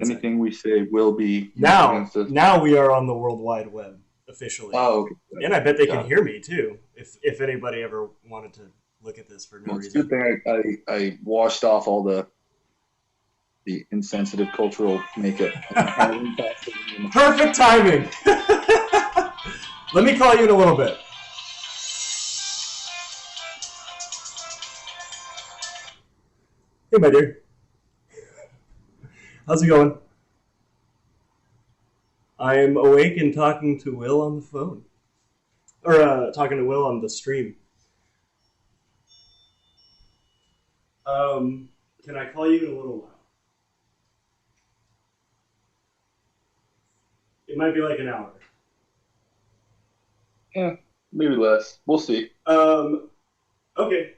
Anything we say will be used Now, against us. now we are on the World Wide Web officially, Oh, okay. and I bet they can Got it. hear me too. If anybody ever wanted to look at this for no Well, it's a good reason. thing I washed off all the insensitive cultural makeup. Perfect timing. Let me call you in a little bit. Hey, my dear. How's it going? I am awake and talking to Will on the phone. Or talking to Will on the stream. Um, can I call you in a little while? It might be like an hour. Yeah, maybe less. We'll see. Um, okay.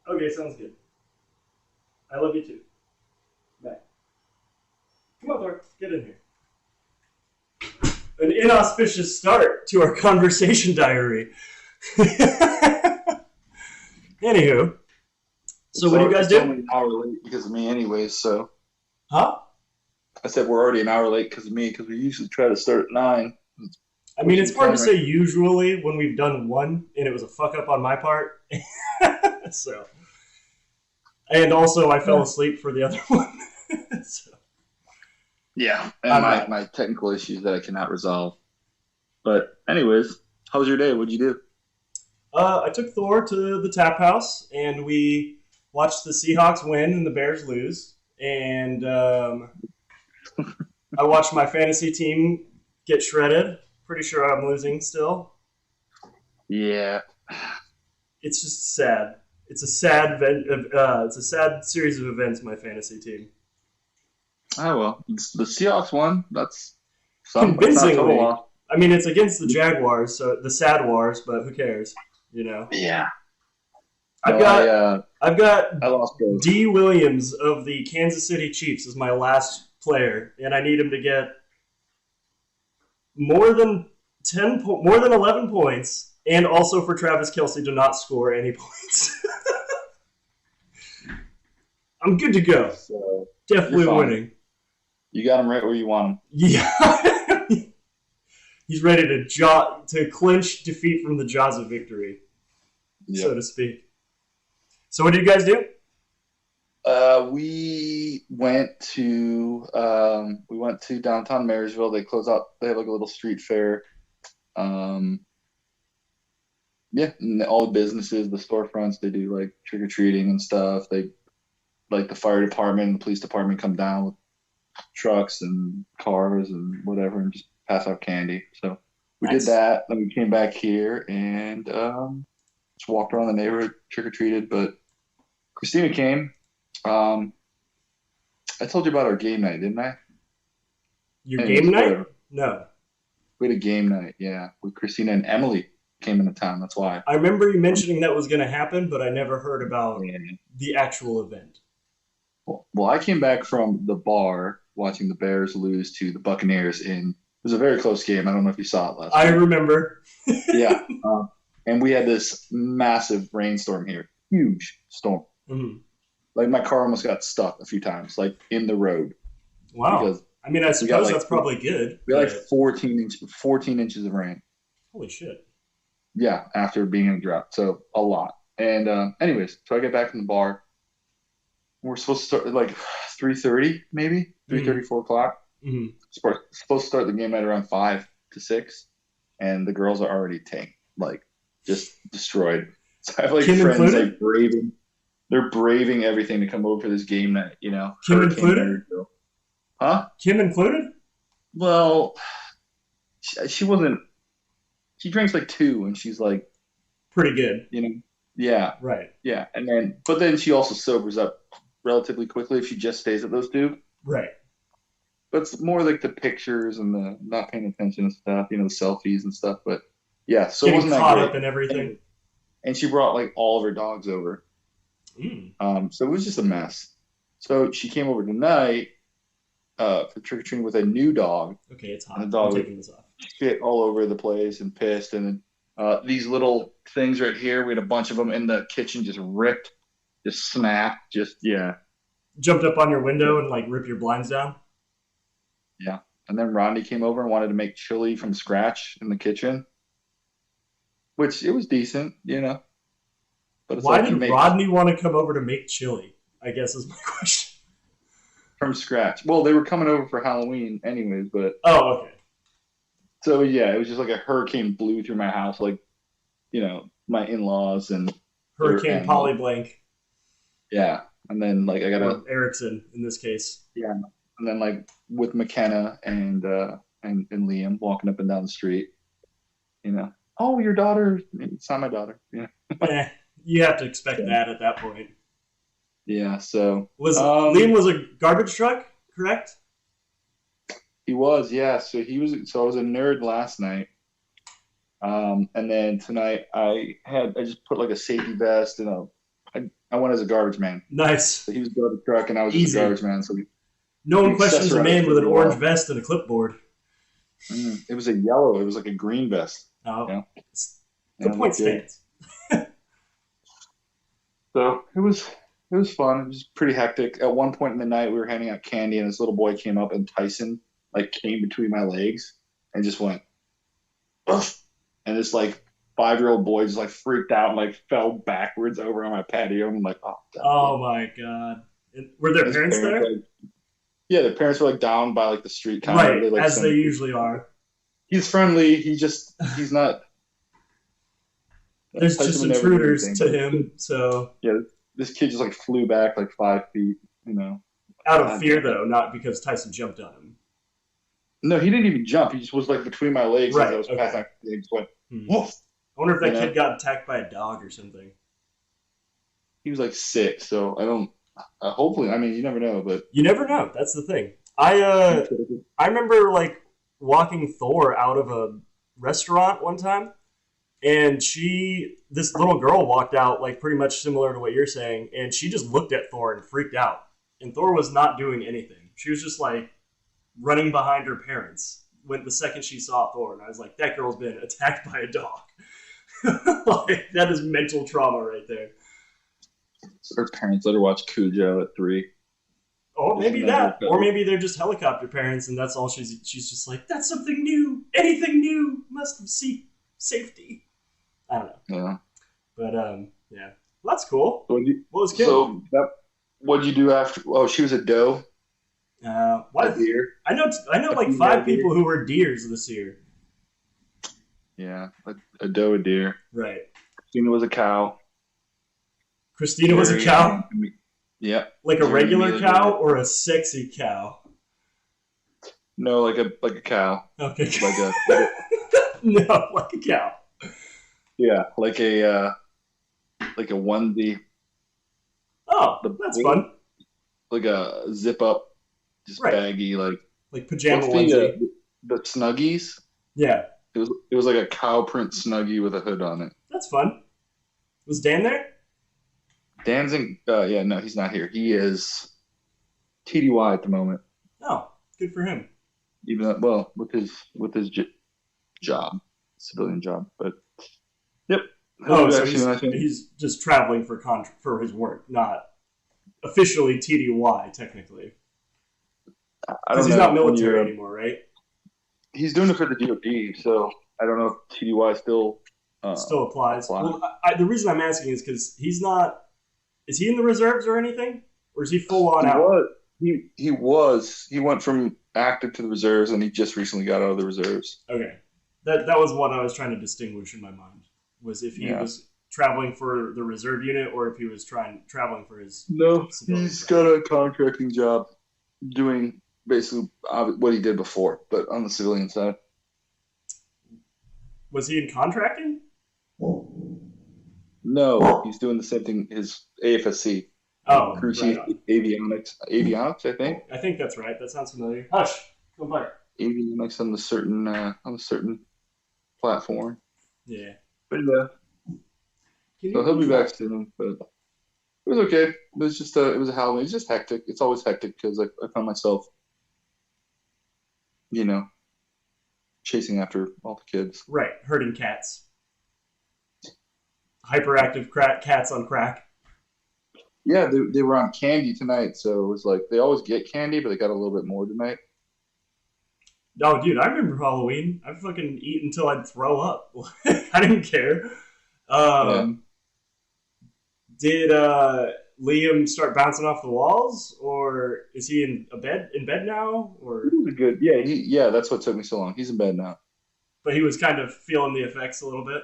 Okay, sounds good. I love you too. Bye. Come on, Thor. Get in here. An inauspicious start to our conversation diary. Anywho, so what do you guys It's only do? an hour late because of me, anyways. So Huh? I said we're already an hour late because of me because we usually try to start at 9. It's I mean, pushing it's hard to time right. say usually when we've done one and it was a fuck up on my part. So, and also I fell Yeah. asleep for the other one. So, Yeah, and I'm my technical issues that I cannot resolve. But anyways, how was your day? What'd you do? I took Thor to the tap house and we watched the Seahawks win and the Bears lose. And I watched my fantasy team get shredded. Pretty sure I'm losing still. Yeah. It's just sad. It's a sad it's a sad series of events. My fantasy team, Oh well, the Seahawks won. That's some. That's not a total convincingly. loss. I mean, it's against the Jaguars, so the sad wars. But who cares? You know, Yeah. I've No, got I've got I lost both. D. Williams of the Kansas City Chiefs as my last player, and I need him to get more than more than 11 points, and also for Travis Kelsey to not score any points. I'm good to go. So you're Definitely fine. winning. You got them right where you want Yeah. He's ready to to clinch defeat from the jaws of victory, them. so Yep. to speak. So what do you guys do? We went to downtown Marysville. They close out. They have like a little street fair. Um, yeah, and all the businesses, the storefronts, they do like trick or treating and stuff. They like the fire department and the police department come down with trucks and cars and whatever and just pass out candy. So we did Nice. that. Then we came back here and just walked around the neighborhood, trick or treated. But Christina came. Um, I told you about our game night, didn't I? Your game Anyways, night? whatever. No. We had a game night, yeah, with Christina and Emily came into town. That's why. I remember you mentioning that was going to happen, but I never heard about Yeah. the actual event. Well, I came back from the bar watching the Bears lose to the Buccaneers it was a very close game. I don't know if you saw it last I week. remember. Yeah. And we had this massive rainstorm here, huge storm. Mhm. Like my car almost got stuck a few times, like in the road, Wow. because I mean, I we got suppose that's probably good. we got like But 14 inches of rain. holy shit. Yeah, after being in a drought, so a lot. And anyways, so I get back from the bar. We're supposed to start at like 3:30, maybe 3:30, Mm-hmm. 4 o'clock. Mm-hmm. Supposed to start the game at around 5 to 6, and the girls are already tanked, like just destroyed. So I have like Kim friends included? like they're braving everything to come over for this game night. Kim Hurricane included? Marysville. Huh? Kim included? Well, she wasn't. She drinks like two, and she's like, Pretty good. you know, yeah, Right. yeah, but then she also sobers up relatively quickly if she just stays at those two. Right. But it's more like the pictures and the not paying attention and stuff, the selfies and stuff. But yeah, so it Getting wasn't that caught great. up in everything. And she brought like all of her dogs over. Mm. So it was just a mess. So she came over tonight for trick or treating with a new dog, Okay, it's and the hot. I'm dog was taking this off. shit all over the place and pissed. And these little things right here, we had a bunch of them in the kitchen, just ripped, just snapped, just yeah. Jumped up on your window and like rip your blinds down. Yeah. And then Rodney came over and wanted to make chili from scratch in the kitchen, which it was decent, but it's Why like did you make Rodney want to come over to make chili? I guess is my question. from scratch. Well, they were coming over for Halloween anyways, but Oh, okay. so yeah, it was just like a hurricane blew through my house, like, my in-laws and their Hurricane animals. Polyblank, Yeah. And then like I gotta, or Erickson in this case. yeah. And then like with McKenna and Liam walking up and down the street, oh, your daughter, it's not my daughter. Yeah. Eh, you have to expect that at that point. Yeah, so Was Liam was a garbage truck, correct? he was, yeah. So I was a nerd last night. And then tonight I just put like a safety vest and I went as a garbage man. Nice. So he was a garbage truck and I was just a Easy. garbage man. So No we one questions a accessorized man with an pretty orange well. vest and a clipboard. It was a yellow, it was like a green vest. Oh, Yeah. the Yeah, it point looked good. stands. So it was fun. It was pretty hectic. At one point in the night we were handing out candy and this little boy came up and Tyson like came between my legs and just went, ugh. And this like 5-year-old boy just like freaked out and like fell backwards over on my patio. I'm like, oh god. Oh my god. Were their His parents parents, there? like, yeah, the parents were like down by like the street counter. Right, They like as they send. usually are. He's friendly. He's not. There's Tyson just would never do intruders anything. to But him, so yeah, this kid just like flew back like 5 feet. out of God fear damn it. though, not because Tyson jumped on him. No, he didn't even jump. He just was like between my legs as I Right. was Okay. passing. He just went Hmm. woof. I wonder if You that know, kid got attacked by a dog or something. he was like 6, so I don't. Hopefully, I mean, you never know, but You never know. That's the thing. I remember like walking Thor out of a restaurant one time, and this little girl walked out like pretty much similar to what you're saying, and she just looked at Thor and freaked out. And Thor was not doing anything. She was just like running behind her parents when the second she saw Thor, and I was like, that girl's been attacked by a dog. Like that is mental trauma right there. her parents let her watch Cujo at 3. Or Just maybe never that, or felt. maybe they're just helicopter parents, and that's all she's just like, that's something new. Anything new must seek safety. I don't know, Yeah. but yeah, well, that's cool. So, you, What was kid? so that what'd you do after? Oh, she was a doe, a What? deer, I know a like female five deer. people who were deers this year. Yeah, a doe, a deer. Right. Christina was a cow. Christina was a Jerry cow, and yeah, like a Jerry and regular Amelia cow were or a sexy cow. no, like a cow, Okay. like a No, like a cow. yeah, like a onesie, Oh, the that's fun. like a zip up, just Right, baggy. Like like pajama what's onesie. the Snuggies? Yeah, It was like a cow print Snuggie with a hood on it. that's fun. Was Dan there? Danzig, yeah, no, he's not here. He is TDY at the moment. Oh, good for him. Even though, well, with his job, civilian job. But yep, he'll Oh, be so back he's soon. I think. he's just traveling for his work, not officially TDY technically, I because don't he's know not when military you're. anymore, right? He's doing it for the DoD, so I don't know if TDY still Still applies. apply. Well, the reason I'm asking is because he's not. Is he in the reserves or anything, or is he full on He out? was. He went from active to the reserves, and he just recently got out of the reserves. Okay, that was what I was trying to distinguish in my mind. Was if he Yeah. was traveling for the reserve unit or if he was traveling for his No, civilian he's job. got a contracting job doing basically what he did before, but on the civilian side. Was he in contracting? No, he's doing the same thing. His AFSC, Oh, crew right chief on. avionics, I think. I think that's right. That sounds familiar. Hush, come by. Avionics on a certain platform. Yeah. But yeah, Can so you he'll be move back that? soon. But it was okay. It was just it was a Halloween. It's just hectic. It's always hectic because I found myself, you know, chasing after all the kids. Right, herding cats. Hyperactive cats on crack. Yeah, they were on candy tonight, so it was like they always get candy, but they got a little bit more tonight. No, dude, I remember Halloween. I fucking eat until I'd throw up. I didn't care. Yeah, Um, did Liam start bouncing off the walls, or is he in bed now? he Or was a good. Yeah. That's what took me so long. He's in bed now. but he was kind of feeling the effects a little bit.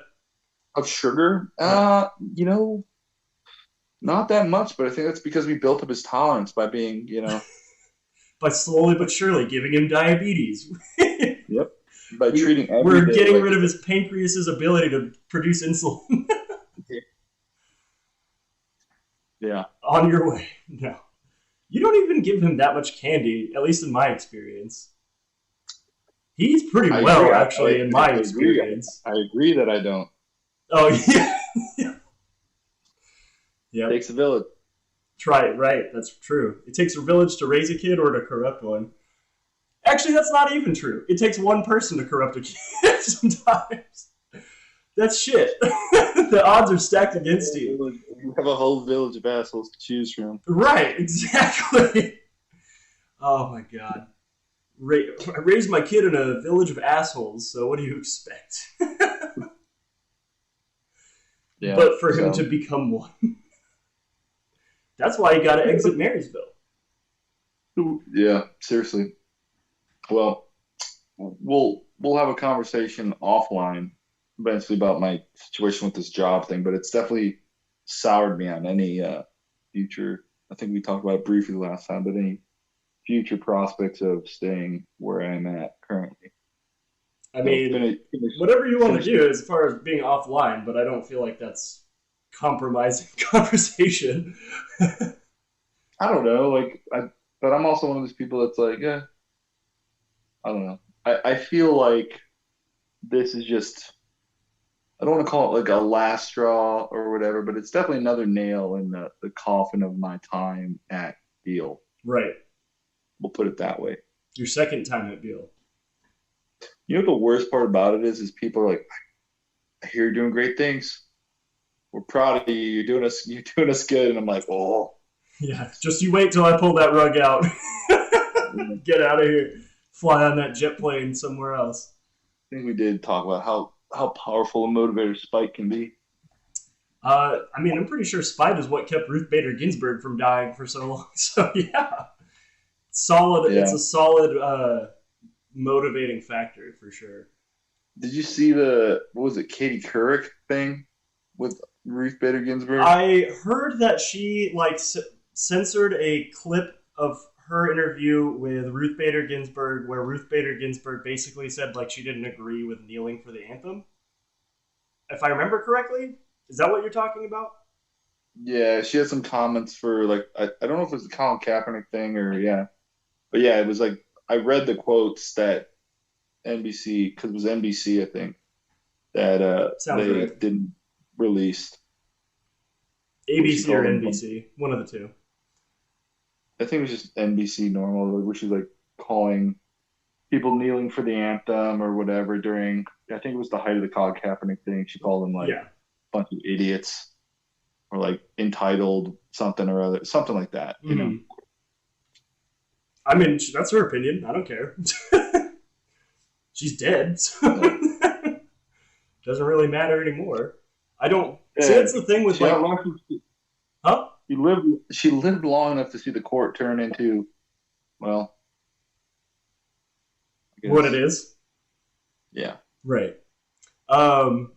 Of sugar? Yeah, You know, not that much, but I think that's because we built up his tolerance by being, by slowly but surely giving him diabetes. yep, by treating every We're day getting like rid it's of his pancreas's ability to produce insulin. yeah. On your way. No. You don't even give him that much candy, at least in my experience. He eats pretty I agree. well, actually, in my I agree. experience. I agree that I don't. Oh, yeah. Yep. Takes a village. Try it, right. That's true. It takes a village to raise a kid or to corrupt one. Actually, that's not even true. It takes one person to corrupt a kid sometimes. That's shit. The odds are stacked against you. You have a whole village of assholes to choose from. Right, exactly. Oh my god. I raised my kid in a village of assholes, so what do you expect? Yeah. But for him So to become one. That's why he got to exit Marysville. yeah, seriously. Well, we'll have a conversation offline eventually about my situation with this job thing, but it's definitely soured me on any future. I think we talked about it briefly last time, but any future prospects of staying where I'm at currently. I So mean, finish whatever you want to finish. do as far as being offline, but I don't feel like that's compromising conversation. I don't know, but I'm also one of those people that's like, yeah, I don't know. I feel like this is just I don't want to call it like a last straw or whatever, but it's definitely another nail in the coffin of my time at Deal. Right. We'll put it that way. Your second time at Beale. You know what the worst part about it is people are like, I hear you're doing great things. We're proud of you. You're doing us good. And I'm like, oh, Yeah, just you wait till I pull that rug out. I Get out of here. Fly on that jet plane somewhere else. think we did talk about how powerful a motivator Spike can be. I mean, I'm pretty sure Spite is what kept Ruth Bader Ginsburg from dying for so long. So yeah, solid. It's Yeah. a solid motivating factor for sure. Did you see what was it, Katie Couric thing with Ruth Bader Ginsburg? I heard that she censored a clip of her interview with Ruth Bader Ginsburg, where Ruth Bader Ginsburg basically said like she didn't agree with kneeling for the anthem. If I remember correctly, is that what you're talking about? Yeah, she had some comments for like I don't know if it was the Colin Kaepernick thing or yeah, but yeah, it was like I read the quotes that NBC because it was NBC I think that Sounds they right. didn't release what she ABC or called them. NBC, one of the two. I think it was just NBC normal, where she's like calling people kneeling for the anthem or whatever during. I think it was the height of the Colin Kaepernick thing. She called them like Yeah. a bunch of idiots or like entitled something or other, something like that. You know. Mm-hmm. I mean, that's her opinion. I don't care. She's dead, so Yeah. doesn't really matter anymore. I don't see. Yeah, That's the thing with she like, outlawed huh? she lived long enough to see the court turn into, well, I What it guess, is, yeah. right? Um,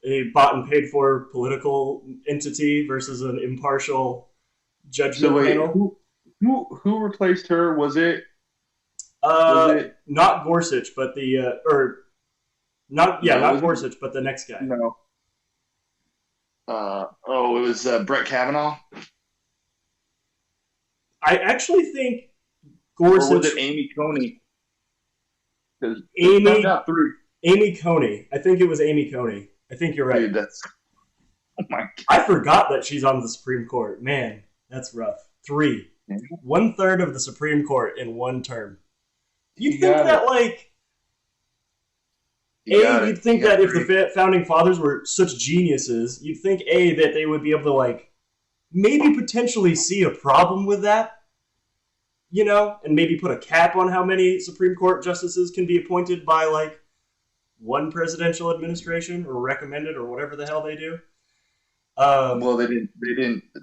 a bought and paid for political entity versus an impartial So judgment wait, panel. who replaced her? Was it Not Gorsuch, but the or not yeah, no, not was it Gorsuch, but the next guy. no? Oh, it was Brett Kavanaugh, I actually think or was Gorsuch, it Amy Coney? Because it turned Amy out three. Amy Coney. I think it was Amy Coney. I think you're right. Dude, that's oh my I forgot that she's on the Supreme Court. Man, that's rough. Three. god, 1/3 of the Supreme Court in one term. You'd you think got that, it, like, you got You'd it, think you got that if three. the founding fathers were such geniuses, you'd think, A, that they would be able to, like, maybe potentially see a problem with that. and maybe put a cap on how many Supreme Court justices can be appointed by like one presidential administration or recommended or whatever the hell they do. Well, they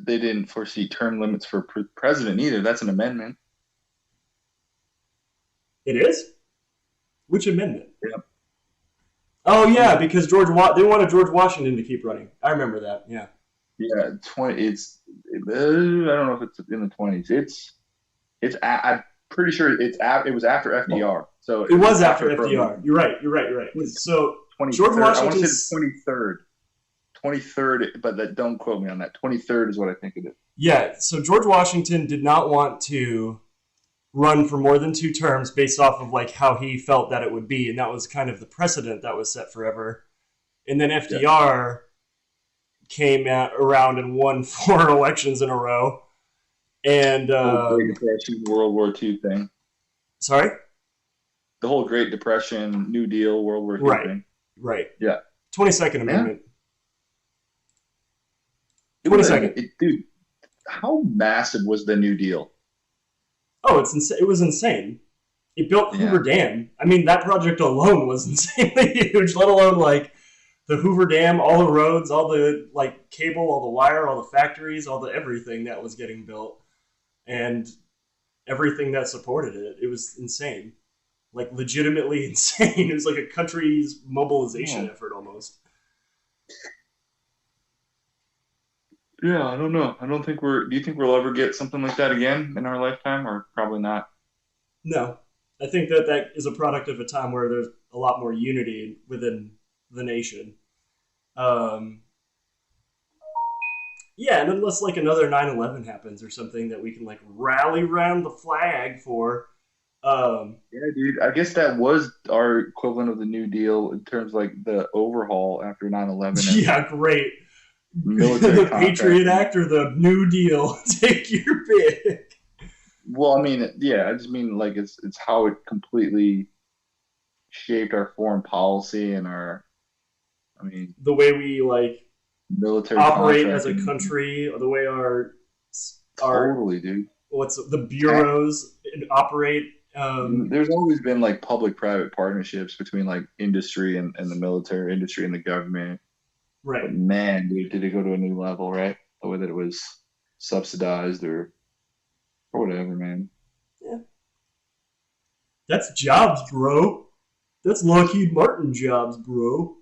didn't foresee term limits for president either. That's an amendment. It is? Which amendment? Yeah. Oh yeah, because they wanted George Washington to keep running. I remember that. Yeah. Yeah, 20. I don't know if it's in the 20s. I'm pretty sure it was after FDR. So It was after for FDR. You're right. You're right. You're right. So George 23rd. I want to Washington. say the 23rd. 23rd, but don't quote me on that. 23rd is what I think it is. Yeah. So George Washington did not want to run for more than 2 terms based off of like how he felt that it would be, and that was kind of the precedent that was set forever. And then FDR came around and won 4 elections in a row. And Great Depression, World War II thing. Sorry? The whole Great Depression, New Deal, World War II thing. Right. Yeah. 22nd Amendment. Yeah. 22nd. Dude, how massive was the New Deal? Oh, it was insane. It built Hoover Dam. I mean, that project alone was insanely huge, let alone like the Hoover Dam, all the roads, all the like cable, all the wire, all the factories, all the everything that was getting built, and everything that supported it. It was insane, like legitimately insane. It was like a country's mobilization effort almost. Yeah, I don't know. I don't think do you think we'll ever get something like that again in our lifetime, or probably not? No, I think that is a product of a time where there's a lot more unity within the nation. Yeah, and unless like another 9/11 happens or something that we can like rally around the flag for. Yeah, dude. I guess that was our equivalent of the New Deal in terms of like the overhaul after 9/11. Yeah, great. Military the Patriot Act or the New Deal. Take your pick. Well, I mean, yeah, I just mean like it's how it completely shaped our foreign policy and the way we like military operate as a country, the way our totally, dude. What's the bureaus operate? There's always been like public-private partnerships between like industry and the military industry and the government. Right. But man, dude, did it go to a new level, right? The way that it was subsidized or whatever, man. Yeah. That's jobs, bro. That's Lockheed Martin jobs, bro.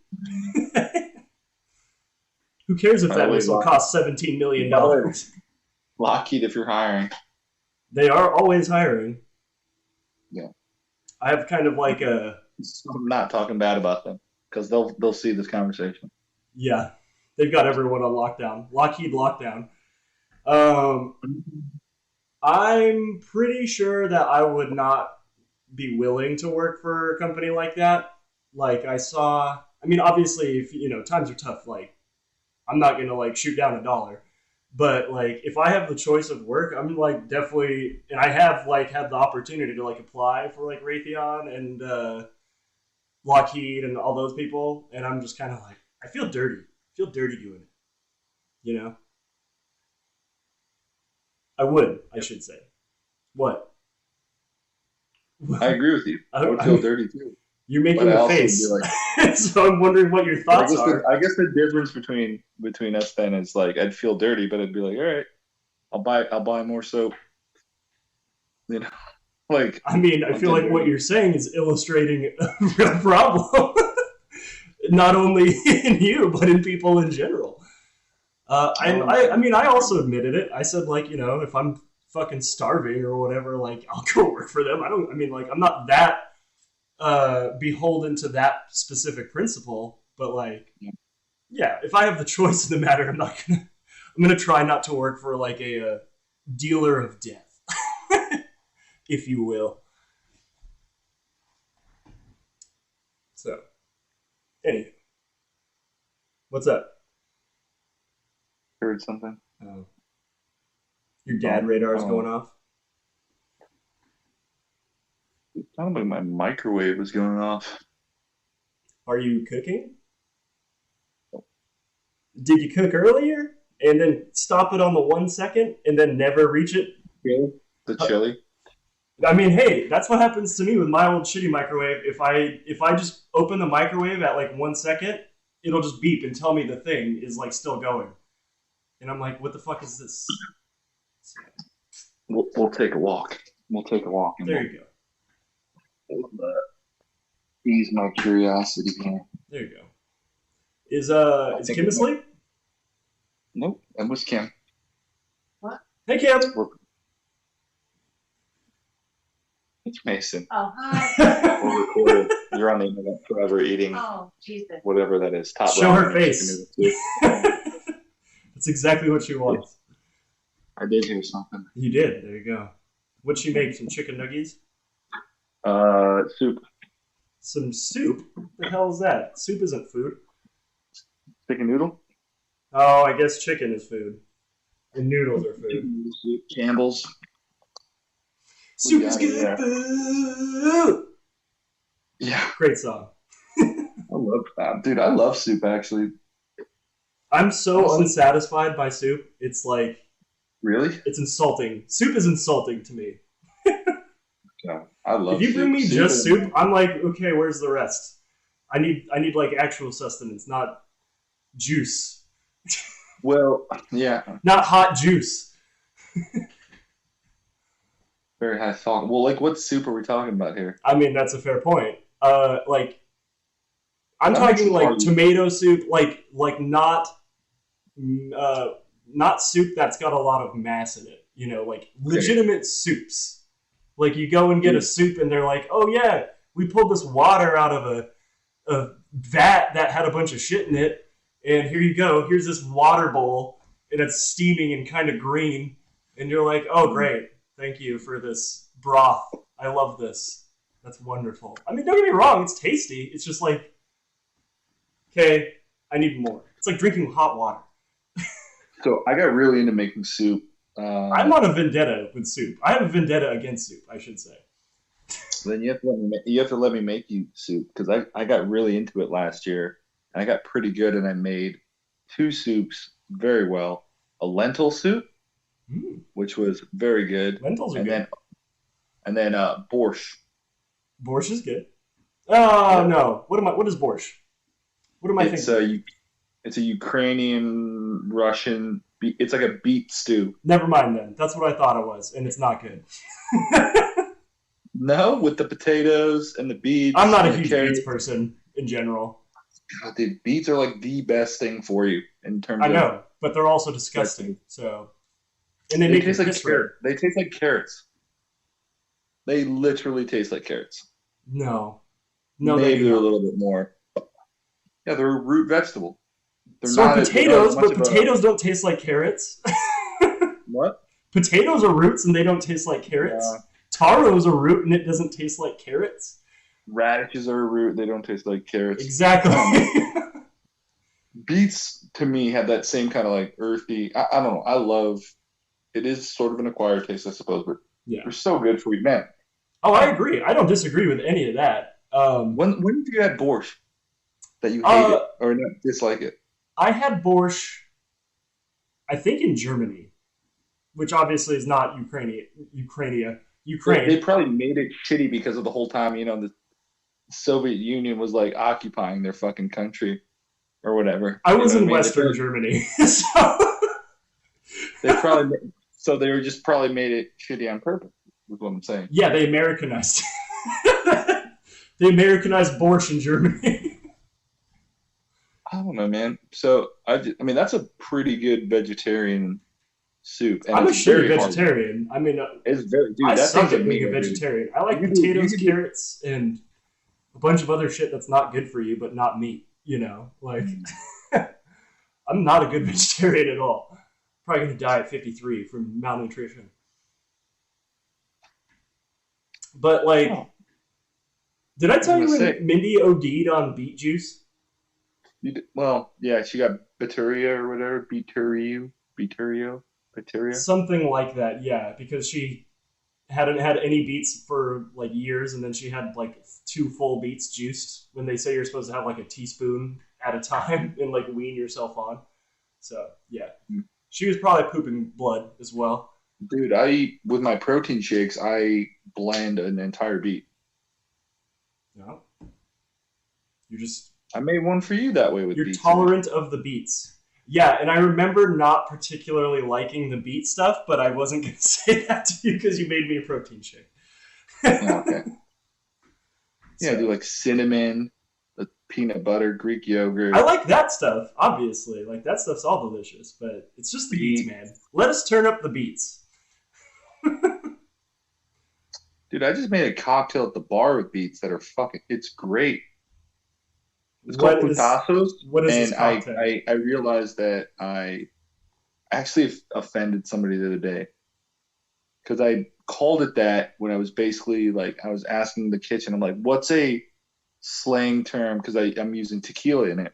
Who cares if that missile costs $17 million? Lockheed, if you're hiring. They are always hiring. Yeah. I have kind of like I'm not talking bad about them because they'll see this conversation. Yeah. They've got everyone on lockdown. Lockheed lockdown. I'm pretty sure that I would not be willing to work for a company like that. Like I mean, obviously, if times are tough. Like, I'm not gonna like shoot down $1, but like if I have the choice of work, I'm like definitely, and I have like had the opportunity to like apply for like Raytheon and Lockheed and all those people, and I'm just kind of like I feel dirty. I feel dirty doing it. I would. I should say. What? I agree with you. I would feel dirty too. You're making the face, like, so I'm wondering what your thoughts are. I guess the difference between us then is like I'd feel dirty, but I'd be like, all right, I'll buy more soap. Like. I mean, I feel like what you're saying is illustrating a real problem, not only in you but in people in general. I mean, I also admitted it. I said like, if I'm fucking starving or whatever, like I'll go work for them. I'm not that beholden to that specific principle, but like, yeah, if I have the choice in the matter, I'm gonna try not to work for like a dealer of death, if you will. So, anyway, what's up? Heard something. Your dad radar is going off. It sounded like my microwave was going off. Are you cooking? Did you cook earlier and then stop it on the 1 second and then never reach it? The chili. I mean, hey, that's what happens to me with my old shitty microwave. If I just open the microwave at like 1 second, it'll just beep and tell me the thing is like still going, and I'm like, what the fuck is this? So, We'll take a walk. We'll take a walk and there you go. we'll ease my curiosity here. There you go. Is I is think Kim asleep? nope, that was Kim. What? Hey Kim. We're, it's Mason. Oh, We're hi. recorded. You're on the internet forever eating Oh, Jesus. whatever that is. Top Show her ramen and face. chicken noodle soup. That's exactly what she wants. I did hear something. You did. There you go. What'd she make? Some chicken nuggets? Soup. Some soup? What the hell is that? Soup isn't food. Chicken noodle? Oh, I guess chicken is food. And noodles are food. Chicken noodle soup. Campbell's. Soup got is it, good yeah. food. Yeah, Great song. I love that. Dude, I love soup actually. I'm so Honestly. unsatisfied by soup. It's like, Really? it's insulting. Soup is insulting to me. Yeah, I love If you bring soup. me just soup, I'm like, okay, where's the rest? I need like actual sustenance, not juice. Well, yeah, Not hot juice. very high salt. Well, like, what soup are we talking about here? I mean, that's a fair point. Like I'm That makes talking it like hard. tomato soup, like not soup that's got a lot of mass in it. You know, like legitimate soups. Like you go and get a soup, and they're like, "Oh yeah, we pulled this water out of a vat that had a bunch of shit in it, and here you go. Here's this water bowl, and it's steaming and kind of green." And you're like, "Oh great, thank you for this broth. I love this. That's wonderful." I mean, don't get me wrong, it's tasty. It's just like, okay, I need more. It's like drinking hot water. So I got really into making soup. I'm on a vendetta with soup. I have a vendetta against soup, I should say. Then you have to let me make you soup because I got really into it last year and I got pretty good and I made two soups very well. A lentil soup, Mm, which was very good, lentils are and good. then borscht. Borscht is good. Oh Yeah. no! What is borscht? What am I It's thinking? it's a Ukrainian Russian. It's like a beet stew. Never mind then. That's what I thought it was, and it's not good. No, with the potatoes and the beets. I'm not a and the huge carrots. beets person in general. God, dude, beets are like the best thing for you in terms I of. know, but they're also disgusting. So, and they They make you taste like piss red. carrot. They taste like carrots. They literally taste like carrots. No, no, they Maybe do they're a not. little bit more. Yeah, they're a root vegetable. They're So are not. They're not as potatoes, much but of a potatoes don't taste like carrots. what? Potatoes are roots and they don't taste like carrots. Yeah. Taro is a root and it doesn't taste like carrots. Radishes are a root. They don't taste like carrots. Exactly. Beets to me have that same kind of like earthy. I don't know. I love. It is sort of an acquired taste, I suppose, but Yeah. they're so good for you, man. Oh, I agree. I don't disagree with any of that. When did you have borscht that you hate Uh, it or not dislike it? I had borscht, I think in Germany, which obviously is not Ukraine. They probably made it shitty because of the whole time, the Soviet Union was like occupying their fucking country or whatever. I You was know in what I mean? Western Germany, so They probably so they were just probably made it shitty on purpose. Is what I'm saying. yeah, they Americanized. They Americanized borscht in Germany. I don't know, man. So I mean, that's a pretty good vegetarian soup, and I'm a it's shitty very hard. vegetarian. I mean, It's very, dude. I That suck thing's a at being a meal, dude. vegetarian. I like You do- potatoes, you do- carrots, and a bunch of other shit that's not good for you, but not meat. You know, like I'm not a good vegetarian at all. Probably gonna die at 53 from malnutrition. But like, Oh, did I tell I you was when gonna say. Mindy OD'd on beet juice? Well, yeah, she got bacteria or whatever, bacteria. Something like that, yeah, because she hadn't had any beets for like years, and then she had like 2 full beets juiced. When they say you're supposed to have like a teaspoon at a time and like wean yourself on. So yeah, Hmm. she was probably pooping blood as well. Dude, I eat with my protein shakes. I blend an entire beet. No, you're just I made one for you that way with you're beets in it. tolerant of the beets. Yeah, and I remember not particularly liking the beet stuff, but I wasn't gonna say that to you because you made me a protein shake. Yeah, okay. Yeah, I So do like cinnamon, the peanut butter, Greek I yogurt, like that stuff, obviously. Like that stuff's all delicious, but it's just the beets, beet. man. Let us turn up the beets. Dude, I just made a cocktail at the bar with beets that are fucking. It's great. It's called What is putazos, what is this and cocktail? I realized that I actually offended somebody the other day because I called it that when I was basically like I was asking the kitchen. I'm like, "What's a slang term?" Because I'm using tequila in it.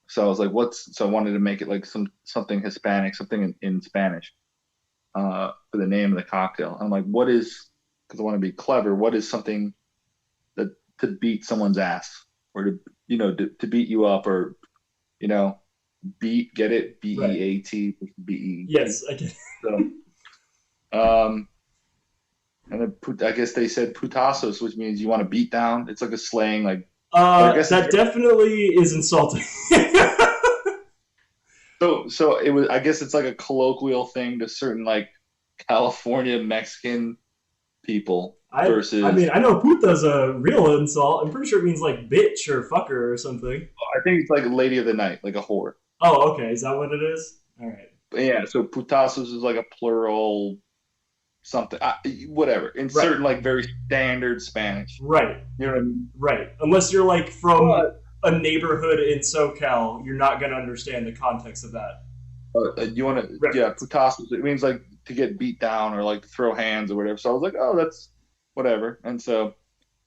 So I was like, "What's?" So I wanted to make it like something Hispanic, something in Spanish for the name of the cocktail. I'm like, "What is?" Because I want to be clever. What is something that to beat someone's ass or to beat you up or you know beat get it Right. beat. Yes, I get it. So um and then I guess they said putasos, which means you want to beat down. It's like a slang, like, but I guess it's That definitely is insulting. so it was. I guess it's like a colloquial thing to certain like California Mexican people I mean, versus I know puta's a real insult. I'm pretty sure it means like bitch or fucker or something. I think it's like a lady of the night, like a whore. Oh, okay. Is that what it is? All right. But yeah, so putasos is like a plural something, whatever, in Right. certain like very standard Spanish. Right. You know what I mean? Right. Unless you're like from But a neighborhood in SoCal, you're not going to understand the context of that you want to, yeah, reference. putasos. It means like to get beat down or like to throw hands or whatever. So I was like, oh, that's whatever. And so,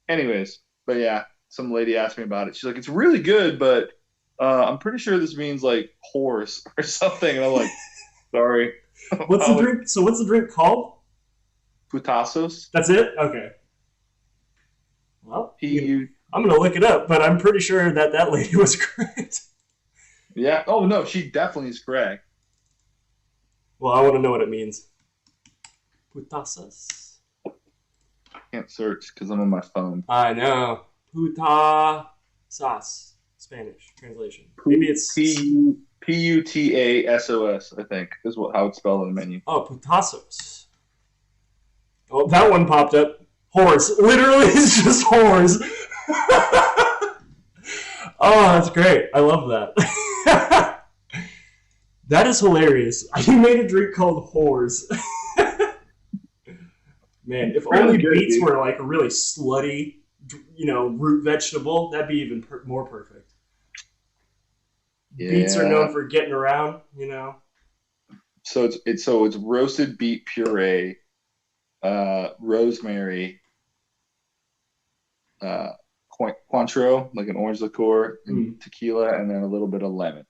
anyways, but yeah, some lady asked me about it. She's like, it's really good, but I'm pretty sure this means like horse or something. And I'm like, sorry, What's the I'll like drink? So what's the drink called? putasos. That's it? Okay. Well, P U. I'm going to look it up, but I'm pretty sure that that lady was correct. Yeah. Oh no, she definitely is correct. Well, I want to know what it means. Putasas. Can't search because I'm on my phone. I know. Putasas. Spanish translation. Maybe it's. Putasos, I think, is how it's spelled on the menu. Oh, putasos. Oh, that one popped up. Horse. Literally, it's just horse. Oh, that's great. I love that. That is hilarious. You made a drink called whores. Man, if Really only good, beets dude. were like a really slutty, root vegetable, that'd be even more perfect. Beets are known Yeah. for getting around. So it's roasted beet puree, rosemary, uh, Cointreau, like an orange liqueur, and Mm. tequila, and then a little bit of lemon.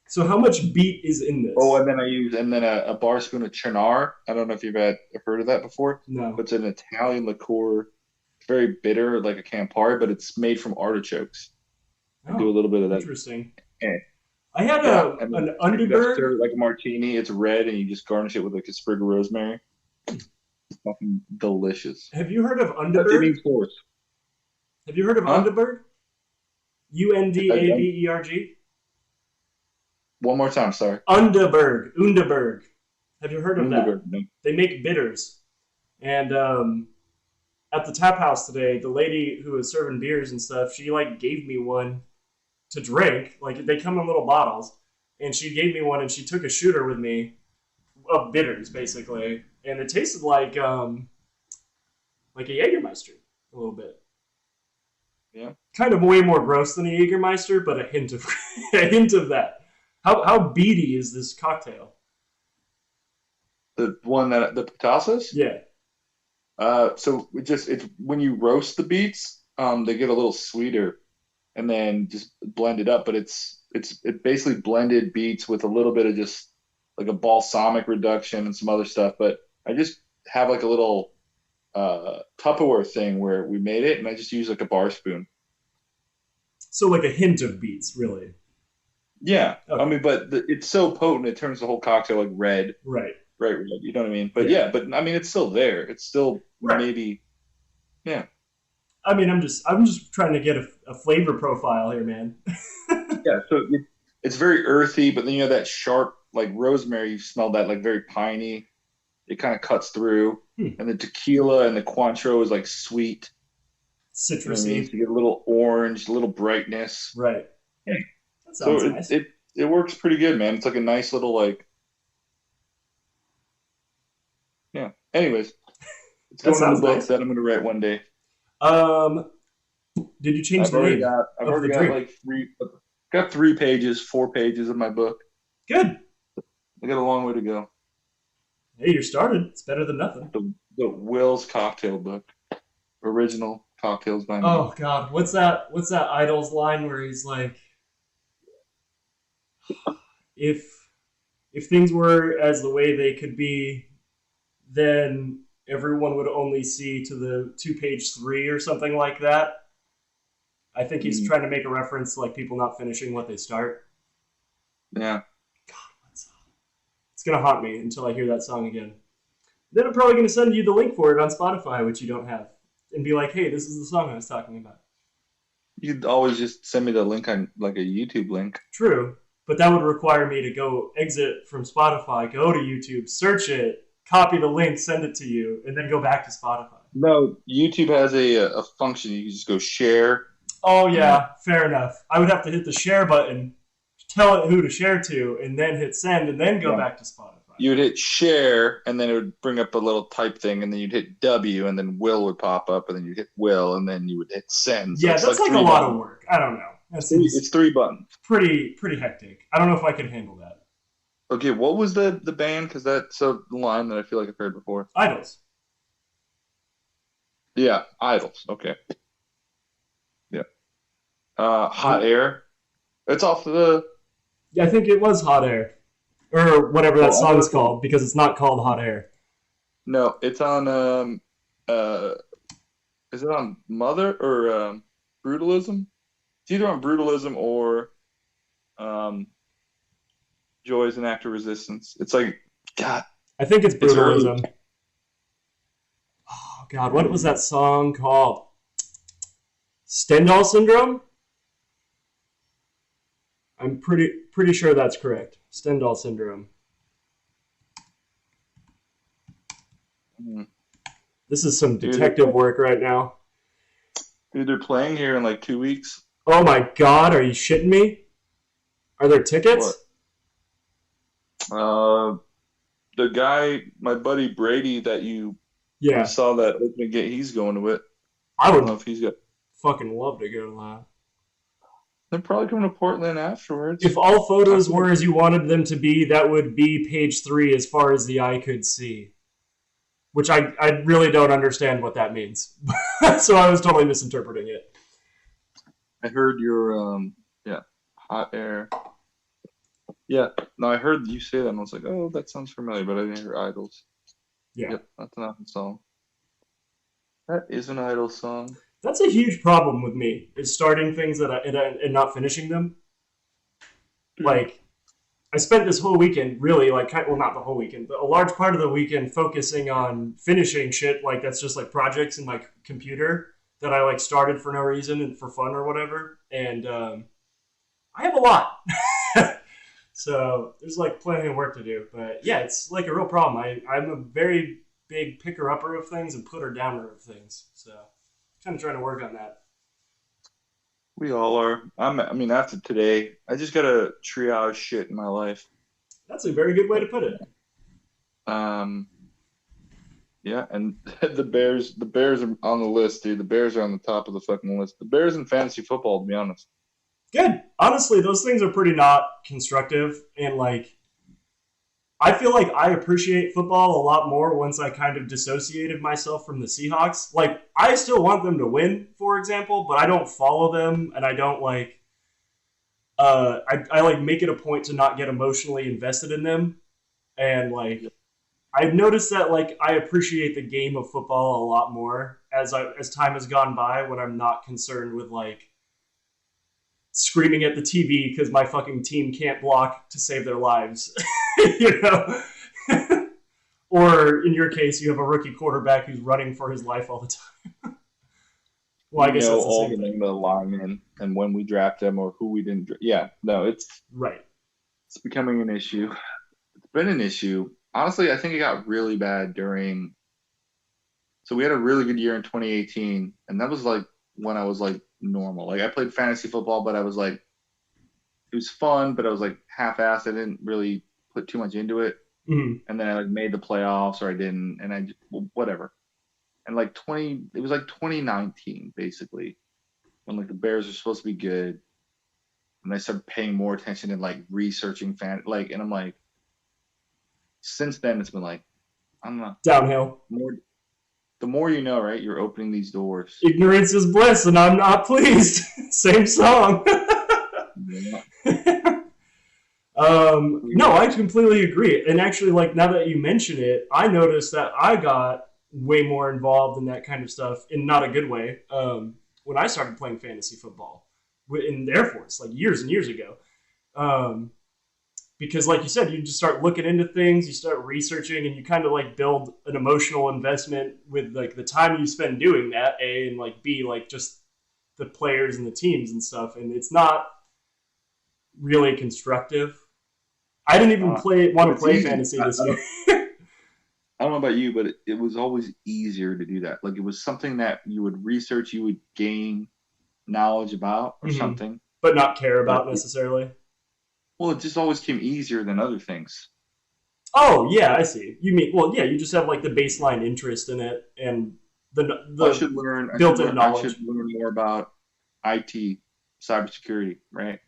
So how much beet is in Oh, this? and then a bar spoon of Chinar. I don't know if you've heard of that before, but No. it's an Italian liqueur. It's very bitter, like a Campari, but it's made from artichokes. I do a Oh, little bit of that. interesting. Eh, I had yeah, and then an drink it up, Underberg. serve it like a martini. It's red, and you just garnish it with like a sprig of rosemary. It's fucking delicious. Have you heard of But it Underberg? means horse, Have you heard of huh? Underberg? Undaberg. One more time, sorry. Underberg. Have you heard of that? Underberg. No. They make bitters. And at the tap house today, the lady who was serving beers and stuff, she like gave me one to drink. Like they come in little bottles, and she gave me one, and she took a shooter with me of bitters, basically, and it tasted like a Jägermeister a little bit. Yeah. Kind of way more gross than a Jägermeister, but a hint of a hint of that. How beady is this cocktail? The one that the Pitasas. Yeah. So it's when you roast the beets, they get a little sweeter, and then just blend it up. But it basically blended beets with a little bit of just like a balsamic reduction and some other stuff. But I just have like a little Tupperware thing where we made it, and I just use like a bar spoon. So like a hint of beets, really. Yeah, I Okay. mean, but it's so potent it turns the whole cocktail like red. Right. bright red. You know what I mean? But Yeah. yeah, but I mean, it's still there. It's still Right. maybe, yeah, I mean, I'm just trying to get a flavor profile here, man. yeah. So it's very earthy, but then you know that sharp like rosemary. You smell that like very piney. It kind of cuts through, Hmm. and the tequila and the Cointreau is like sweet. You know what I mean? So Citrusy. you get a little orange, a little brightness. Right. Yeah. That So sounds it, nice. it it works pretty good, man. It's like a nice little like yeah. Anyways, it's That going in the sounds book nice. that I'm going to write one day. Um, did you change I've the already name got I've of the already got drink? like got 3 pages, 4 pages of my book. Good. I got a long way to go. Hey, you're started. It's better than nothing. The Will's cocktail book, original cocktails by me. Oh God, what's that Idol's line where he's like, if if things were as the way they could be, then everyone would only see to the two-page three or something like that. I think he's Mm, trying to make a reference to like people not finishing what they start. yeah, It's gonna haunt me until I hear that song again. Then I'm probably gonna send you the link for it on Spotify, which you don't have, and be like, "Hey, this is the song I was talking about." you'd always just send me the link on like a YouTube link. True, but that would require me to go exit from Spotify, go to YouTube, search it, copy the link, send it to you, and then go back to Spotify. No, YouTube has a function. You can just go share, Oh and then yeah, fair enough. I would have to hit the share button, tell it who to share to, and then hit send, and then go yeah, back to Spotify. you would hit share, and then it would bring up a little type thing, and then you'd hit W, and then Will would pop up, and then you'd hit Will, and then you would hit send. So Yeah, it's that's like like a three lot of buttons. work. I don't know. That It's seems 3 buttons. pretty hectic. I don't know if I could handle that. Okay, what was the band? Because that's a line that I feel like I've heard before. Idols. Yeah, Idols. Okay, yeah. Hot What? Air. It's off the. Yeah, I think it was Hot Air. Or whatever that Oh, I know song's it's on. called, because it's not called Hot Air. No, it's on. Uh, is it on Mother or Brutalism? It's either on Brutalism or um Joy is an Act of Resistance. It's like God. I think it's It's early. Brutalism. Oh God, what was that song called? Stendhal Syndrome? I'm pretty sure that's correct. Stendhal Syndrome. Mm. This is some Dude, detective work right now. they're playing here in like 2 weeks. Oh my God, are you shitting me? Are there What? tickets? Uh, the guy, my buddy Brady, that you we Yeah, saw that opening gate. He's going to it. I I don't know would if he's got. fucking love to go to that. They're probably coming to Portland afterwards. If all I photos feel like were as you wanted them to be, that would be page three as far as the eye could see. Which I really don't understand what that means. So I was totally misinterpreting it. I heard your yeah, Hot Air. Yeah, no, I heard you say that and I was like, oh, that sounds familiar, but I didn't hear Idols. Yeah. Yep, that's an Idol song. That is an Idol song. That's a huge problem with me, is starting things and not finishing them. Like, I spent this whole weekend really, like, well, not the whole weekend, but a large part of the weekend focusing on finishing shit, like, that's just, like, projects in my computer that I, like, started for no reason and for fun or whatever. And I have a lot. So there's, like, plenty of work to do. But, yeah, it's, like, a real problem. I'm a very big picker-upper of things and putter-downer of things. So kind of trying to work on that. We all are. I mean, after today, I just gotta triage shit in my life. That's a very good way to put it. Um, yeah, and the Bears are on the list, dude. The Bears are on the top of the fucking list. The Bears in fantasy football, to be honest. Good. Honestly, those things are pretty not constructive. And, like, I feel like I appreciate football a lot more once I kind of dissociated myself from the Seahawks. Like, I still want them to win, for example, but I don't follow them and I don't, like, I like make it a point to not get emotionally invested in them. And, like, I've noticed that, like, I appreciate the game of football a lot more as time has gone by when I'm not concerned with, like, screaming at the TV because my fucking team can't block to save their lives. You know? Or in your case, you have a rookie quarterback who's running for his life all the time. Well, I We guess know that's the all same the thing. name of the linemen and when we draft them or who we didn't. Yeah, no, Right. it's becoming an issue. It's been an issue. Honestly, I think it got really bad during. So we had a really good year in 2018, and that was like when I was like normal. Like I played fantasy football, but I was like it was fun, but I was like half-assed. I didn't really put too much into it. Mm-hmm. And then I like made the playoffs or I didn't, and I just, well, whatever. And like 20, it was like 2019 basically when like the Bears are supposed to be good, and I started paying more attention and like researching like, and I'm like, since then it's been like I don't know, Downhill. more the more you know, right? You're opening these doors. Ignorance is bliss, and I'm not pleased. Same song. Yeah. No, I completely agree. And actually, like now that you mention it, I noticed that I got way more involved in that kind of stuff in not a good way when I started playing fantasy football in the Air Force, like years and years ago. Um, because, like you said, you just start looking into things, you start researching, and you kind of like build an emotional investment with like the time you spend doing that. A and like B, like just the players and the teams and stuff. And it's not really constructive. I didn't even But want to it's play easy. fantasy this year. I don't know about you, but it was always easier to do that. Like it was something that you would research, you would gain knowledge about or Mm-hmm. something. But not care But about necessarily. well, it just always came easier than other things. Oh yeah, I see. You mean well, yeah, you just have like the baseline interest in it and the I the should learn. built-in I should knowledge. learn more about IT, cybersecurity, right?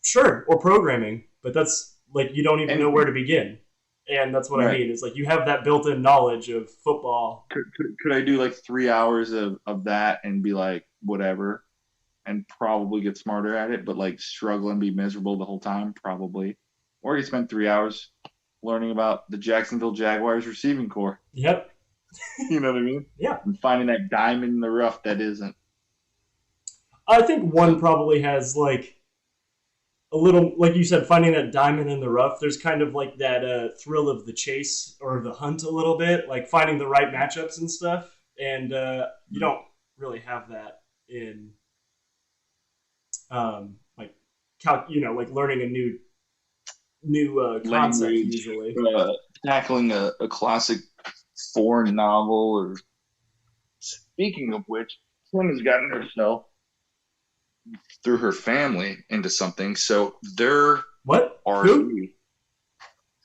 Sure, or programming, but that's like you don't even know where Anything, to begin. And that's what I right? mean. Is like you have that built-in knowledge of football. Could I do like 3 hours of that and be like whatever, and probably get smarter at it, but like struggle and be miserable the whole time, probably. Or you spend 3 hours learning about the Jacksonville Jaguars receiving core. Yep. You know what I mean? Yeah. And finding that diamond in the rough that isn't. I think one So probably has like a little, like you said, finding that diamond in the rough. There's kind of like that thrill of the chase or the hunt a little bit, like finding the right matchups and stuff. And you don't really have that in like like learning a new concept language, usually. uh, tackling a classic foreign novel, or speaking of which, Kim has gotten herself through her family into something. So their What? Who? RV,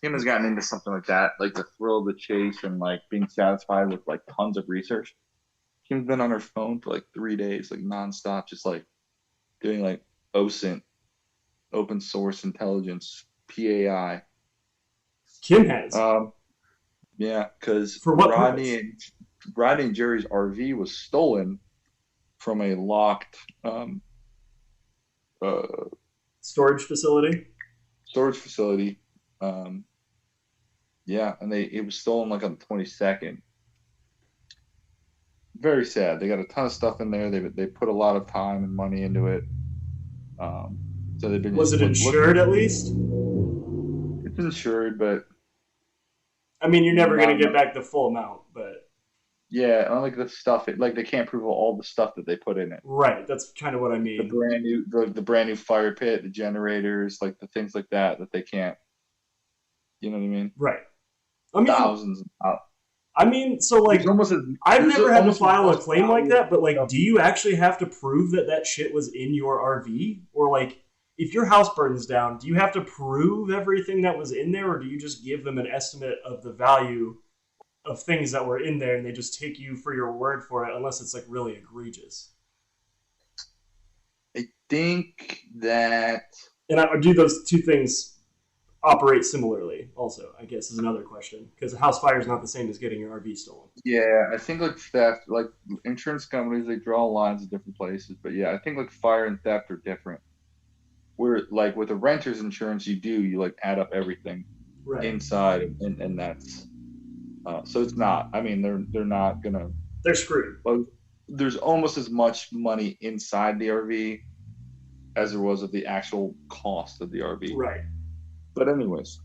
Kim has gotten into something like that, like the thrill of the chase and like being satisfied with like tons of research. Kim's been on her phone for like 3 days, like nonstop, just like doing like OSINT, open source intelligence, PAI. Kim has. Um, yeah, because For what purpose? Rodney and Jerry's RV was stolen from a locked uh, Storage facility. storage facility. Um, yeah, and it was stolen like on the 22nd. Very sad. They got a ton of stuff in there. They put a lot of time and money into it. Um, so they've been Was just it looking. insured at least? It's insured, but I mean, you're never not gonna get enough. back the full amount, but Yeah, I like the stuff. Like they can't prove all the stuff that they put in it. right. That's kind of what I The mean. the brand new fire pit, the generators, like the things like that they can't. You know what I mean? Right. I mean, Thousands. so There's like, almost as I've there's never had to almost as file much a claim like value that, but like, stuff. do you actually have to prove that that shit was in your RV? Or like, if your house burns down, do you have to prove everything that was in there, or do you just give them an estimate of the value of things that were in there and they just take you for your word for it, unless it's like really egregious? I think that And do those two things operate similarly? Also, I guess is another question because a house fire is not the same as getting your RV stolen. yeah, I think like theft, like insurance companies, they draw lines at different places. But yeah, I think like fire and theft are different. Where like with a renter's insurance, you like add up everything Right. inside, and that's so it's not. I mean, they're not gonna. They're screwed. Well, there's almost as much money inside the RV as there was of the actual cost of the RV. Right. But anyways,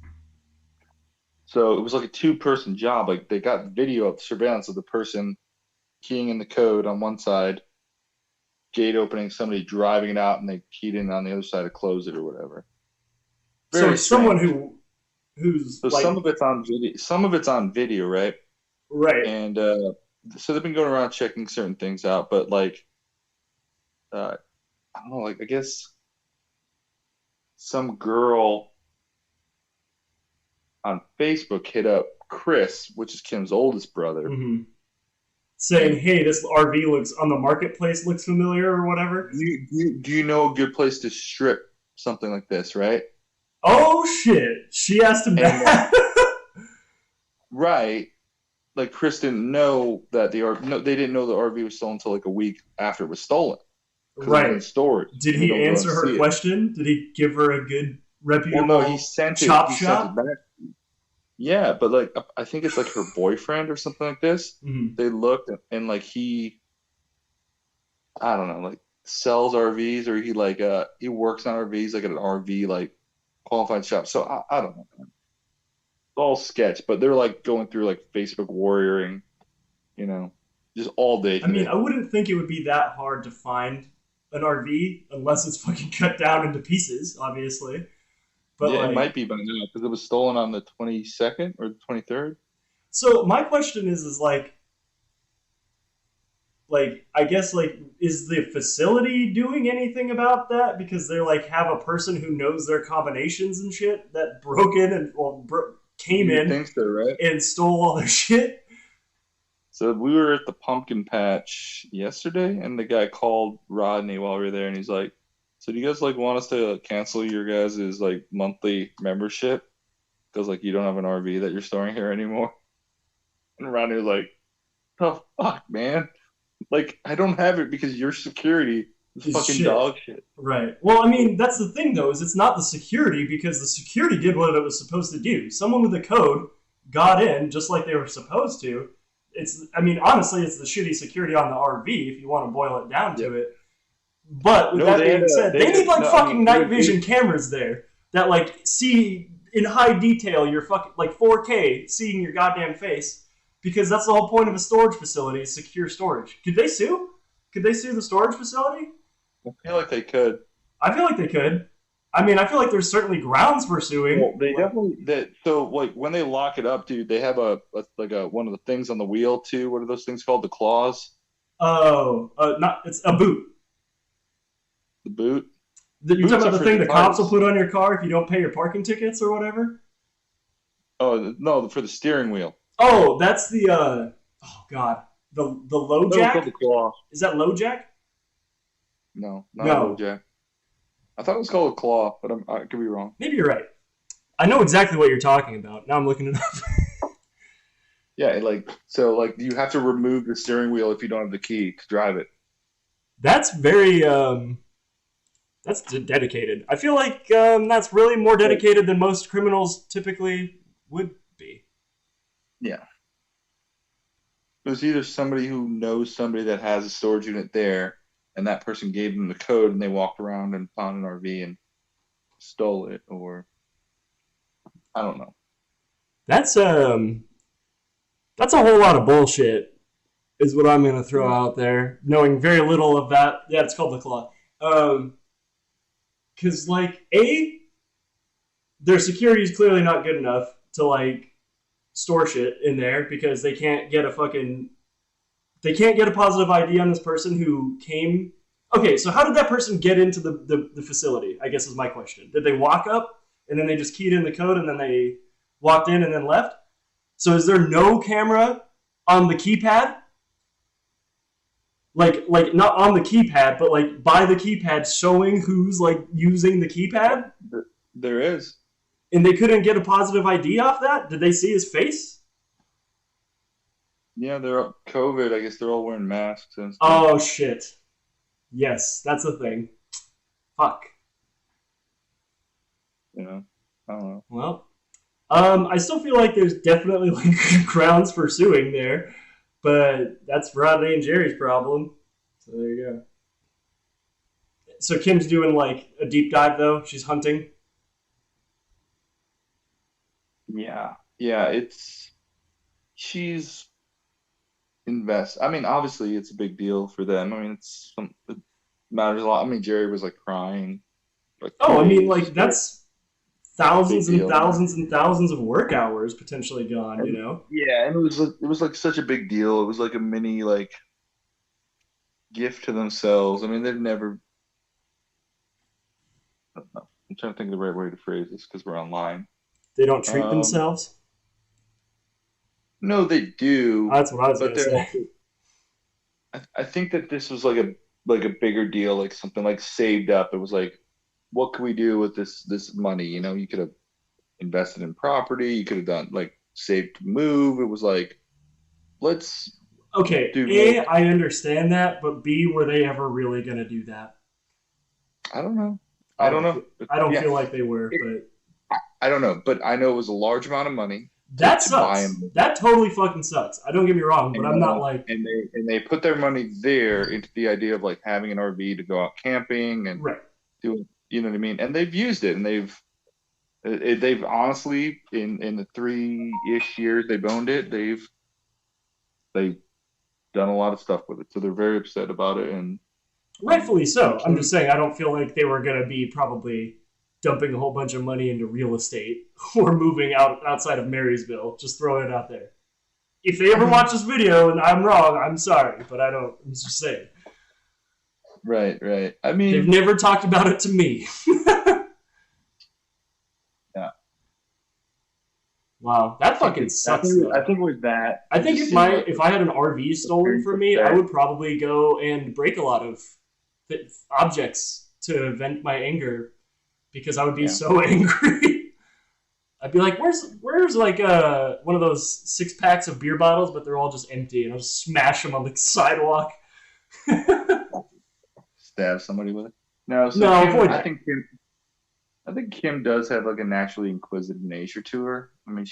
So it was like a two-person job. Like they got video of surveillance of the person keying in the code on one side, gate opening, somebody driving it out, and they keyed in on the other side to close it or whatever. So Very it's someone strange. who's So some like of it's on video, some of it's on video, right? right. And so they've been going around checking certain things out, but like I don't know, like I guess some girl on Facebook hit up Chris, which is Kim's oldest brother. Mm-hmm. Saying, And "Hey, this RV looks on the marketplace looks familiar or whatever." do you know a good place to strip something like this, right? Oh shit! She asked him And that. right, like Chris didn't know that the RV, no, they didn't know the RV was stolen until like a week after it was stolen because it was Right. in storage Did and they he don't go and answer her see it. question? Did he give her a good, Well, no, he reputable sent it. chop He sent it shop? back. Yeah, but like I think it's like her boyfriend or something like this. Mm-hmm. They looked and like I don't know, like sells RVs or he like he works on RVs like at an RV like qualified shop. So I don't know. Man. It's all sketch, but they're like going through like Facebook warrioring, you know, just all day I mean, today. I wouldn't think it would be that hard to find an RV unless it's fucking cut down into pieces, obviously. But Yeah, it like, might be by now because it was stolen on the 22nd or the 23rd. so my question is like I guess like is the facility doing anything about that because they're like have a person who knows their combinations and shit that broke in and came You would in think so, right? and stole all their shit. So we were at the pumpkin patch yesterday, and the guy called Rodney while we were there, and he's like, "So do you guys like want us to cancel your guys' like monthly membership because like you don't have an RV that you're storing here anymore?" And Rodney was like, "The fuck, man! Like I don't have it because your security is Is fucking shit. dog shit." Right. Well, I mean, that's the thing though, is it's not the security because the security did what it was supposed to do. Someone with a code got in just like they were supposed to. It's I mean, honestly, it's the shitty security on the RV if you want to boil it down Yeah. to it. But with No, that being said, they they need had like no. I mean, fucking it night was vision cameras there that like see in high detail your fucking like 4K seeing your goddamn face because that's the whole point of a storage facility is secure storage. Could they sue? Could they sue the storage facility? I feel like they could. I feel like they could. I mean, I feel like there's certainly grounds for suing. Well, they Like, definitely that. So like when they lock it up, dude, they have like a one of the things on the wheel too. What are those things called? The claws, oh, not it's a boot. the boot. You're talking Boots about are the for thing the the cops will tires. put on your car if you don't pay your parking tickets or whatever. Oh no, for the steering wheel. Oh, that's the oh god, the I low thought it was called the jack. claw. Is that low jack? No, not a low No, jack. I thought it was called a claw, but I could be wrong. maybe you're right. I know exactly what you're talking about. Now I'm looking it up. Yeah, like so, like you have to remove the steering wheel if you don't have the key to drive it. That's very that's dedicated. I feel like that's really more Like, dedicated than most criminals typically would be. yeah, it was either somebody who knows somebody that has a storage unit there, and that person gave them the code, and they walked around and found an RV and stole it, or I don't know. That's that's a whole lot of bullshit, is what I'm gonna throw Yeah, out there, knowing very little of that. Yeah, it's called the claw. Because like their security is clearly not good enough to like store shit in there because they can't get a positive ID on this person who came. Okay, so how did that person get into the facility? I guess is my question. Did they walk up and then they just keyed in the code and then they walked in and then left? So is there no camera on the keypad? Like not on the keypad, but like by the keypad showing who's like using the keypad? there is. And they couldn't get a positive ID off that? Did they see his face? Yeah, they're COVID. I guess they're all wearing masks and stuff. Oh shit. Yes, that's a thing. Fuck. You know, I don't know. Well, I still feel like there's definitely like grounds for suing there, but that's Rodney and Jerry's problem. So there you go. So Kim's doing like a deep dive though. She's hunting. Yeah, yeah, she's invest. I mean, obviously, it's a big deal for them. I mean, it matters a lot. I mean, Jerry was like crying like two Oh, I mean, days like straight. that's Big thousands and deal, man. thousands and thousands of work hours potentially gone. You And know. yeah, and it was like such a big deal. It was like a mini like gift to themselves. I mean, they've never. I don't know. I'm trying to think of the right way to phrase this because we're online. They don't treat Um, themselves. no, they do, That's what I was but gonna they're say. also. I think that this was like a bigger deal, like something like saved up. It was like, what can we do with this money? You know, you could have invested in property. You could have done like saved to move. It was like, let's Okay, do like, A, I understand that, but B, were they ever really gonna do that? I don't know. I I don't don't know. feel. But I don't yeah, feel like they were, but I don't know. But I know it was a large amount of money that to buy sucks. them. That totally fucking sucks. I don't get me wrong, but I'm not like And they put their money there into the idea of like having an RV to go out camping and right. doing, you know what I mean? And they've used it and they've honestly in the 3-ish years they've owned it, they've done a lot of stuff with it. So they're very upset about it Rightfully and so. I'm Kim, just saying I don't feel like they were gonna be probably dumping a whole bunch of money into real estate or moving outside of Marysville. Just throwing it out there. If they I ever watch mean, this video and I'm wrong, I'm sorry, but I don't. I'm just saying right, right. I they've mean, never talked about it to me. yeah. Wow, that fucking sucks I though. think with that, I it think just seemed like if I had an RV a stolen very from me, I pathetic. would probably go and break a lot of objects to vent my anger because I would be Yeah. so angry. I'd be like, where's like one of those 6 packs of beer bottles, but they're all just empty, and I'll just smash them on the sidewalk. Stab somebody with it. No, so No, Kim, avoid that. I think Kim does have like a naturally inquisitive nature to her. I mean,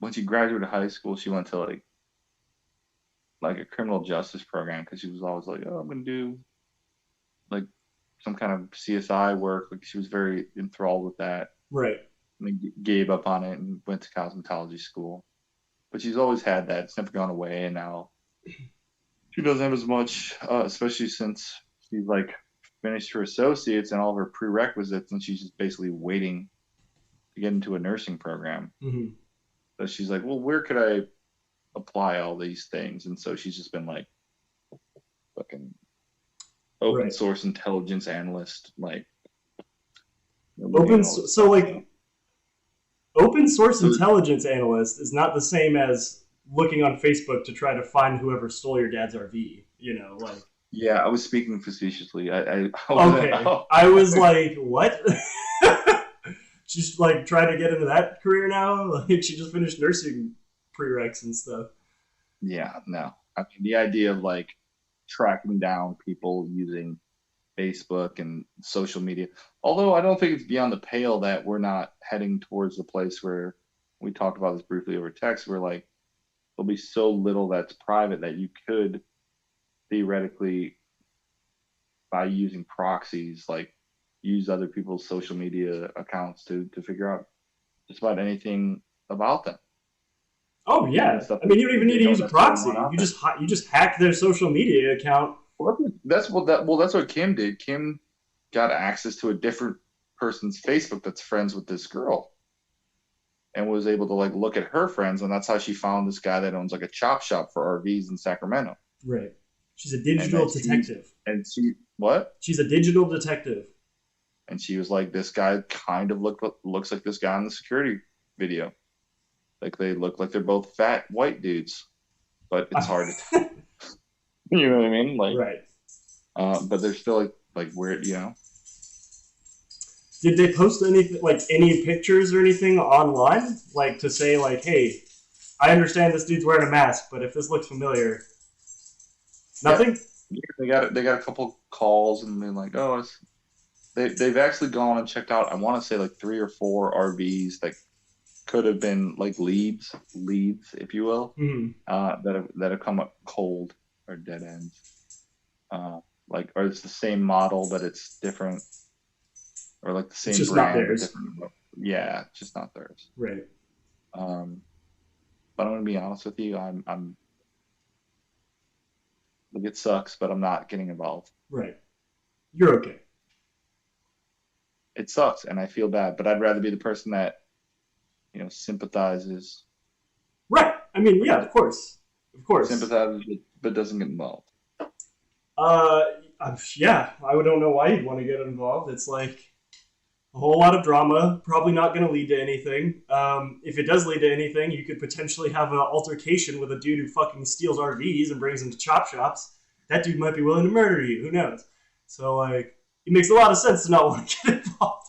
when she graduated high school, she went to like a criminal justice program because she was always like, oh, I'm gonna do like some kind of CSI work. Like she was very enthralled with that. Right. And then gave up on it and went to cosmetology school. But she's always had that. It's never gone away. And now she doesn't have as much, especially since she's like finished her associates and all of her prerequisites, and she's just basically waiting to get into a nursing program. Mm-hmm. So she's like, well, where could I apply all these things? And so she's just been like fucking open Right. source intelligence analyst, like learning Open all this so stuff. So, like open source so intelligence analyst is not the same as looking on Facebook to try to find whoever stole your dad's RV. You know, like yeah, I was speaking facetiously. I wasn't. okay, I was like, what? She's like trying to get into that career now. Like she just finished nursing prereqs and stuff. Yeah, no. I mean, the idea of like tracking down people using Facebook and social media. Although I don't think it's beyond the pale that we're not heading towards the place where we talked about this briefly over text, where like there'll be so little that's private that you could theoretically, by using proxies, like use other people's social media accounts to figure out just about anything about them, Oh even yeah, stuff I mean you don't even that need they to use don't a necessarily want proxy. out there. You just hack their social media account. Well, that's what Kim did. Kim got access to a different person's Facebook that's friends with this girl and was able to like look at her friends, and that's how she found this guy that owns like a chop shop for RVs in Sacramento. Right. She's a And digital then detective. she what? She's a digital detective. And she was like, this guy kind of looks like this guy in the security video. Like they look like they're both fat white dudes, but it's hard to, you know what I mean? Like, Right. but they're still like weird, you know? Did they post anything like any pictures or anything online, like to say like, "Hey, I understand this dude's wearing a mask, but if this looks familiar, Yeah, nothing." they got a couple calls and they're like, oh, they've actually gone and checked out. I want to say like 3 or 4 RVs that could have been like leads, if you will, Hmm. that have come up cold or dead ends. Like, or it's the same model but it's different, or like the It's same just not brand but theirs. different. Yeah, it's just not theirs. Right. Um, but I'm gonna be honest with you. I'm like it sucks, but I'm not getting involved. Right. You're okay. It sucks, and I feel bad. But I'd rather be the person that sympathizes, Right. I mean, or yeah, does of course. Of course. sympathizes, but doesn't get involved. Uh, yeah, I don't know why you'd want to get involved. It's like a whole lot of drama, probably not going to lead to anything. If it does lead to anything, you could potentially have an altercation with a dude who fucking steals RVs and brings them to chop shops. That dude might be willing to murder you. Who knows? So, like, it makes a lot of sense to not want to get involved.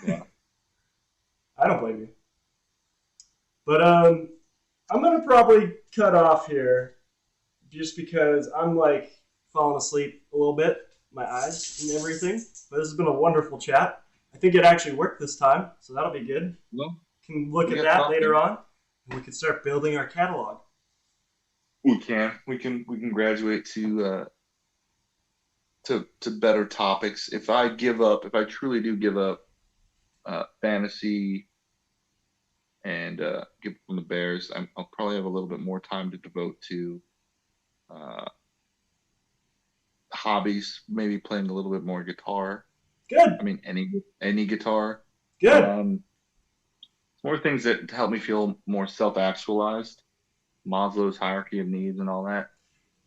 Yeah. I don't blame you. But I'm going to probably cut off here just because I'm, like, falling asleep a little bit, my eyes and everything. But this has been a wonderful chat. I think it actually worked this time, so that'll be good. Well, Can look we at got that later talking. on, and we can start building our catalog. We can. We can graduate to better topics. If I give up, if I truly do give up fantasy and give up on the Bears, I'll probably have a little bit more time to devote to uh, hobbies. Maybe playing a little bit more guitar. Good, I mean, any guitar. good, Um, more things that help me feel more self-actualized. Maslow's hierarchy of needs and all that.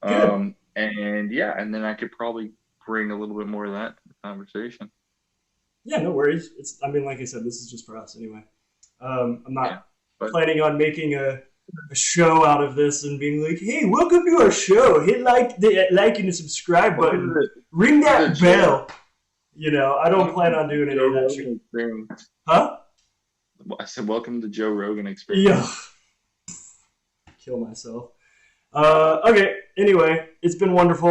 good. And yeah, and then I could probably bring a little bit more of that to the conversation. Yeah, no worries. I mean, like I said, this is just for us anyway. I'm Yeah, not but planning on making a show out of this and being like, "Hey, welcome to our show. Hit the like and the subscribe welcome to button. Ring the that Joe bell." I don't welcome plan to on the doing any Joe of that shit. Rogan experience. Huh? I said welcome to the Joe Rogan Yeah. experience. Kill myself. Okay. Anyway, it's been wonderful.